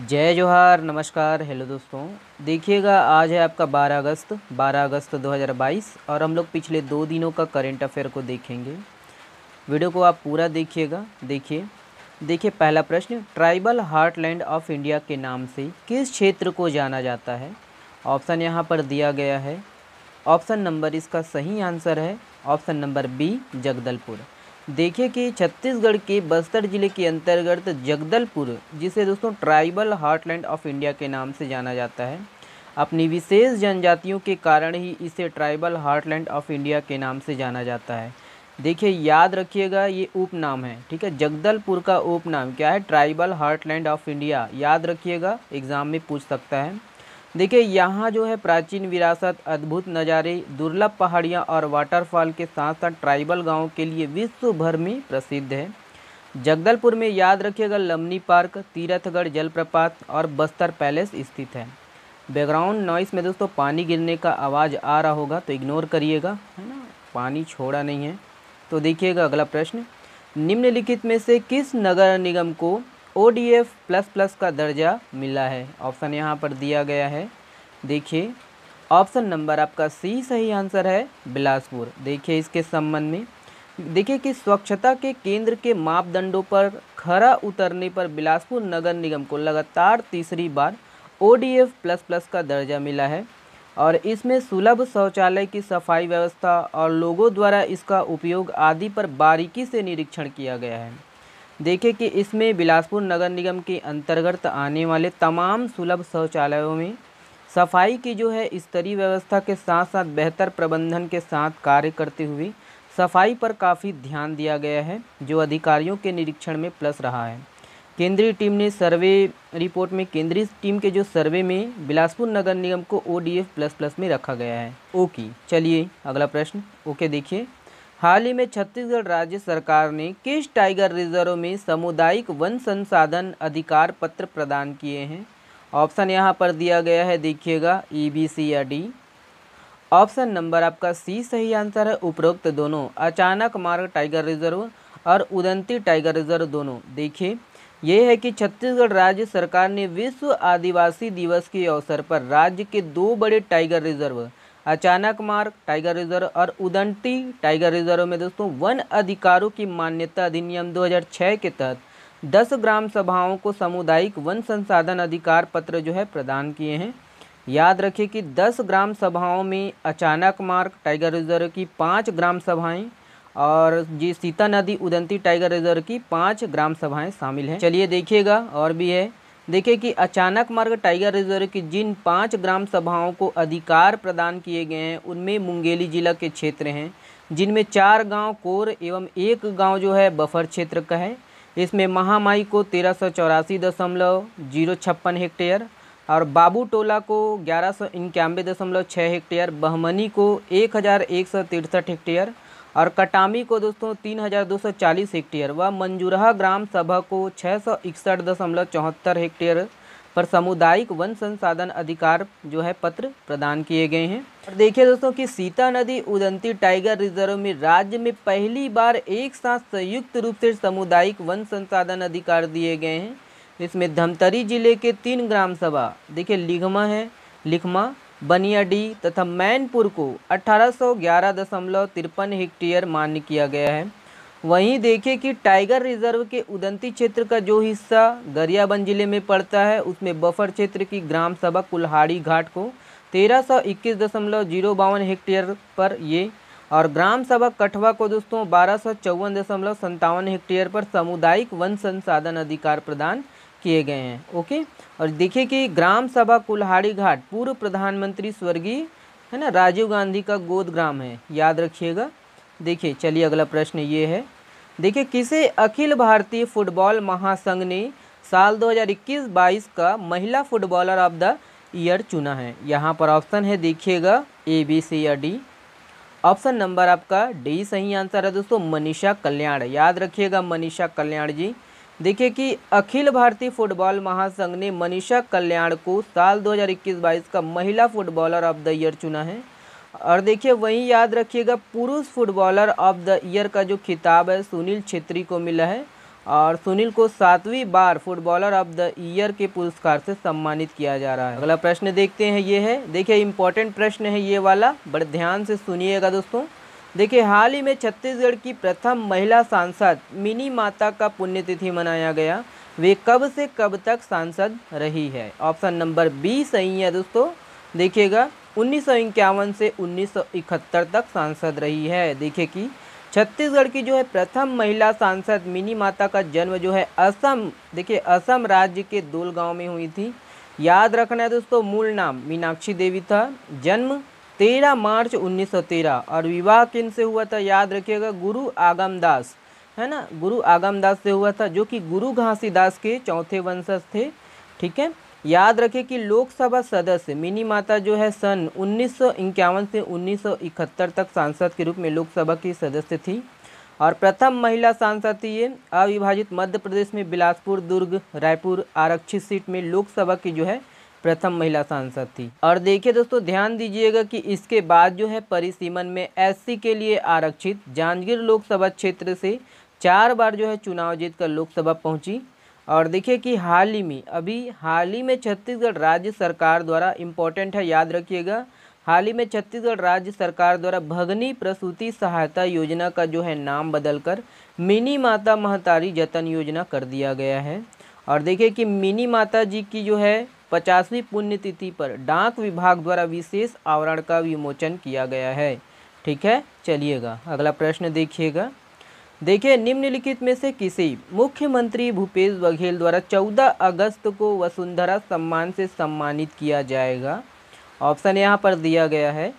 जय जोहार, नमस्कार, हेलो दोस्तों। देखिएगा, आज है आपका 12 अगस्त 2022 और हम लोग पिछले 2 दिनों का करेंट अफेयर को देखेंगे। वीडियो को आप पूरा देखिएगा। देखिए पहला प्रश्न, ट्राइबल हार्टलैंड ऑफ इंडिया के नाम से किस क्षेत्र को जाना जाता है? ऑप्शन यहाँ पर दिया गया है। ऑप्शन नंबर इसका सही आंसर है ऑप्शन नंबर बी, जगदलपुर। देखिए कि छत्तीसगढ़ के बस्तर जिले के अंतर्गत जगदलपुर, जिसे दोस्तों ट्राइबल हार्टलैंड ऑफ इंडिया के नाम से जाना जाता है, अपनी विशेष जनजातियों के कारण ही इसे ट्राइबल हार्टलैंड ऑफ इंडिया के नाम से जाना जाता है। देखिए याद रखिएगा, ये उपनाम है, ठीक है। जगदलपुर का उपनाम क्या है? Tribal heartland of India. याद रखिएगा, एग्जाम में पूछ सकता है। देखिए यहाँ जो है प्राचीन विरासत, अद्भुत नज़ारे, दुर्लभ पहाड़ियाँ और वाटरफॉल के साथ साथ ट्राइबल गाँव के लिए विश्व भर में प्रसिद्ध है। जगदलपुर में याद रखिएगा लमनी पार्क, तीरथगढ़ जलप्रपात और बस्तर पैलेस स्थित है। बैकग्राउंड नॉइस में दोस्तों पानी गिरने का आवाज़ आ रहा होगा तो इग्नोर करिएगा, है ना, पानी छोड़ा नहीं है। तो देखिएगा अगला प्रश्न, निम्नलिखित में से किस नगर निगम को ODF++ का दर्जा मिला है? ऑप्शन यहाँ पर दिया गया है। देखिए ऑप्शन नंबर आपका सी सही आंसर है, बिलासपुर। देखिए इसके संबंध में देखिए कि स्वच्छता के केंद्र के मापदंडों पर खरा उतरने पर बिलासपुर नगर निगम को लगातार तीसरी बार ODF++ का दर्जा मिला है और इसमें सुलभ शौचालय की सफाई व्यवस्था और लोगों द्वारा इसका उपयोग आदि पर बारीकी से निरीक्षण किया गया है। देखिए कि इसमें बिलासपुर नगर निगम के अंतर्गत आने वाले तमाम सुलभ शौचालयों में सफाई की जो है स्तरीय व्यवस्था के साथ साथ बेहतर प्रबंधन के साथ कार्य करते हुए सफाई पर काफ़ी ध्यान दिया गया है, जो अधिकारियों के निरीक्षण में प्लस रहा है। केंद्रीय टीम ने सर्वे रिपोर्ट में केंद्रीय टीम के जो सर्वे में बिलासपुर नगर निगम को ODF++ में रखा गया है। ओके, चलिए अगला प्रश्न। ओके देखिए, हाल ही में छत्तीसगढ़ राज्य सरकार ने किस टाइगर रिजर्व में सामुदायिक वन संसाधन अधिकार पत्र प्रदान किए हैं? ऑप्शन यहाँ पर दिया गया है, देखिएगा EB, C या D। ऑप्शन नंबर आपका सी सही आंसर है, उपरोक्त दोनों, अचानक मार्ग टाइगर रिजर्व और उदंती टाइगर रिजर्व दोनों। देखिए ये है कि छत्तीसगढ़ राज्य सरकार ने विश्व आदिवासी दिवस के अवसर पर राज्य के 2 बड़े टाइगर रिजर्व, अचानक मार्ग टाइगर रिजर्व और उदंती टाइगर रिजर्व में दोस्तों वन अधिकारों की मान्यता अधिनियम 2006 के तहत 10 ग्राम सभाओं को सामुदायिक वन संसाधन अधिकार पत्र जो है प्रदान किए हैं। याद रखिए कि 10 ग्राम सभाओं में अचानक मार्ग टाइगर रिजर्व की 5 ग्राम सभाएं और जी सीता नदी उदंती टाइगर रिजर्व की 5 ग्राम सभाएं शामिल हैं। चलिए देखिएगा और भी है। देखिए कि अचानक मार्ग टाइगर रिजर्व की जिन 5 ग्राम सभाओं को अधिकार प्रदान किए गए हैं उनमें मुंगेली जिला के क्षेत्र हैं, जिनमें 4 गांव कोर एवं 1 गांव जो है बफर क्षेत्र का है। इसमें महामाई को 1384.056 हेक्टेयर और बाबू टोला को 1191.6 हेक्टेयर, बहमनी को 1163 हेक्टेयर और कटामी को दोस्तों 3240 हेक्टेयर व मंजूरहा ग्राम सभा को 661.74 हेक्टेयर पर सामुदायिक वन संसाधन अधिकार जो है पत्र प्रदान किए गए हैं। और देखिए दोस्तों कि सीता नदी उदंती टाइगर रिजर्व में राज्य में पहली बार एक साथ संयुक्त रूप से सामुदायिक वन संसाधन अधिकार दिए गए हैं। इसमें धमतरी जिले के 3 ग्राम सभा, देखिए लिखमा, बनियाडी तथा मैनपुर को 1811.53 हेक्टेयर मान्य किया गया है। वहीं देखिए कि टाइगर रिजर्व के उदंती क्षेत्र का जो हिस्सा गरियाबंद जिले में पड़ता है उसमें बफर क्षेत्र की ग्राम सभा कुल्हाड़ी घाट को 1321.052 हेक्टेयर पर ये और ग्राम सभा कठवा को दोस्तों 1254.57 हेक्टेयर पर सामुदायिक वन संसाधन अधिकार प्रदान किए गए हैं। ओके, और देखिए कि ग्राम सभा कुल्हाड़ी घाट पूर्व प्रधानमंत्री स्वर्गीय है ना राजीव गांधी का गोद ग्राम है, याद रखिएगा। देखिए चलिए अगला प्रश्न ये है। देखिए किसे अखिल भारतीय फुटबॉल महासंघ ने साल 2021-22 का महिला फुटबॉलर ऑफ द ईयर चुना है? यहाँ पर ऑप्शन है, देखिएगा AB, C या D। ऑप्शन नंबर आपका D सही आंसर है दोस्तों, मनीषा कल्याण। याद रखिएगा मनीषा कल्याण जी। देखिए कि अखिल भारतीय फुटबॉल महासंघ ने मनीषा कल्याण को साल 2021-22 का महिला फुटबॉलर ऑफ द ईयर चुना है। और देखिए वहीं याद रखिएगा पुरुष फुटबॉलर ऑफ द ईयर का जो खिताब है सुनील छेत्री को मिला है और सुनील को 7वीं बार फुटबॉलर ऑफ द ईयर के पुरस्कार से सम्मानित किया जा रहा है। अगला प्रश्न देखते हैं, ये है, देखिए इंपॉर्टेंट प्रश्न है ये वाला, बड़े ध्यान से सुनिएगा दोस्तों। देखिए हाल ही में छत्तीसगढ़ की प्रथम महिला सांसद मिनी माता का पुण्यतिथि मनाया गया, वे कब से कब तक सांसद रही है? ऑप्शन नंबर बी सही है दोस्तों। देखिएगा 1951 से 1971 तक सांसद रही है। देखिए कि छत्तीसगढ़ की जो है प्रथम महिला सांसद मिनी माता का जन्म जो है असम, देखिए असम राज्य के दोल गांव में हुई थी। याद रखना है दोस्तों, मूल नाम मीनाक्षी देवी था, जन्म 13 मार्च 1913 और विवाह किन से हुआ था? याद रखिएगा गुरु आगमदास, है ना, गुरु आगमदास से हुआ था, जो कि गुरु घासीदास के चौथे वंशज थे। ठीक है, याद रखें कि लोकसभा सदस्य मिनी माता जो है सन 1951 से 1971 तक सांसद के रूप में लोकसभा की सदस्य थी और प्रथम महिला सांसद थी ये। अविभाजित मध्य प्रदेश में बिलासपुर, दुर्ग, रायपुर आरक्षित सीट में लोकसभा की जो है प्रथम महिला सांसद थी। और देखिए दोस्तों ध्यान दीजिएगा कि इसके बाद जो है परिसीमन में एससी के लिए आरक्षित जांजगीर लोकसभा क्षेत्र से 4 बार जो है चुनाव जीतकर लोकसभा पहुंची। और देखिए कि हाल ही में छत्तीसगढ़ राज्य सरकार द्वारा, इम्पोर्टेंट है याद रखिएगा, हाल ही में छत्तीसगढ़ राज्य सरकार द्वारा भगनी प्रसूति सहायता योजना का जो है नाम बदलकर मिनी माता महतारी जतन योजना कर दिया गया है। और देखिए कि मिनी माता जी की जो है 50वीं पुण्यतिथि पर डाक विभाग द्वारा विशेष आवरण का विमोचन किया गया है। ठीक है, चलिएगा अगला प्रश्न देखिएगा। देखिए निम्नलिखित में से किसे मुख्यमंत्री भूपेश बघेल द्वारा 14 अगस्त को वसुंधरा सम्मान से सम्मानित किया जाएगा? ऑप्शन यहाँ पर दिया गया है,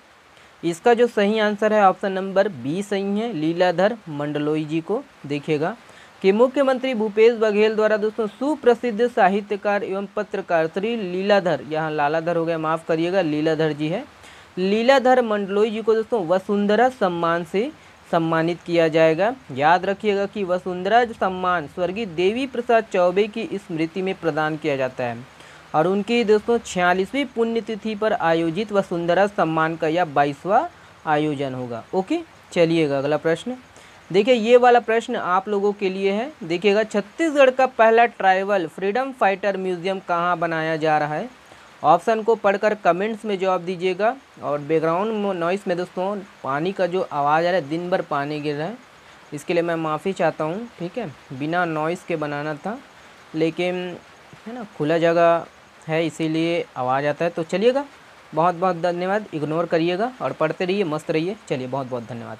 इसका जो सही आंसर है ऑप्शन नंबर बी सही है, लीलाधर मंडलोई जी को। देखिएगा कि मुख्यमंत्री भूपेश बघेल द्वारा दोस्तों सुप्रसिद्ध साहित्यकार एवं पत्रकार श्री लीलाधर, यहाँ लालाधर हो गया, माफ़ करिएगा, लीलाधर जी है, लीलाधर मंडलोई जी को दोस्तों वसुंधरा सम्मान से सम्मानित किया जाएगा। याद रखिएगा कि वसुंधरा सम्मान स्वर्गीय देवी प्रसाद चौबे की स्मृति में प्रदान किया जाता है और उनकी दोस्तों 46वीं पुण्यतिथि पर आयोजित वसुंधरा सम्मान का यह 22वां आयोजन होगा। ओके, चलिएगा अगला प्रश्न। देखिए ये वाला प्रश्न आप लोगों के लिए है। देखिएगा छत्तीसगढ़ का पहला ट्राइबल फ्रीडम फाइटर म्यूजियम कहाँ बनाया जा रहा है? ऑप्शन को पढ़कर कमेंट्स में जवाब दीजिएगा। और बैकग्राउंड नॉइस में दोस्तों पानी का जो आवाज़ आ रहा है, दिन भर पानी गिर रहा है, इसके लिए मैं माफ़ी चाहता हूँ। ठीक है, बिना नॉइस के बनाना था, लेकिन है ना खुला जगह है इसीलिए आवाज़ आता है। तो चलिएगा, बहुत बहुत धन्यवाद, इग्नोर करिएगा और पढ़ते रहिए, मस्त रहिए। चलिए बहुत बहुत धन्यवाद।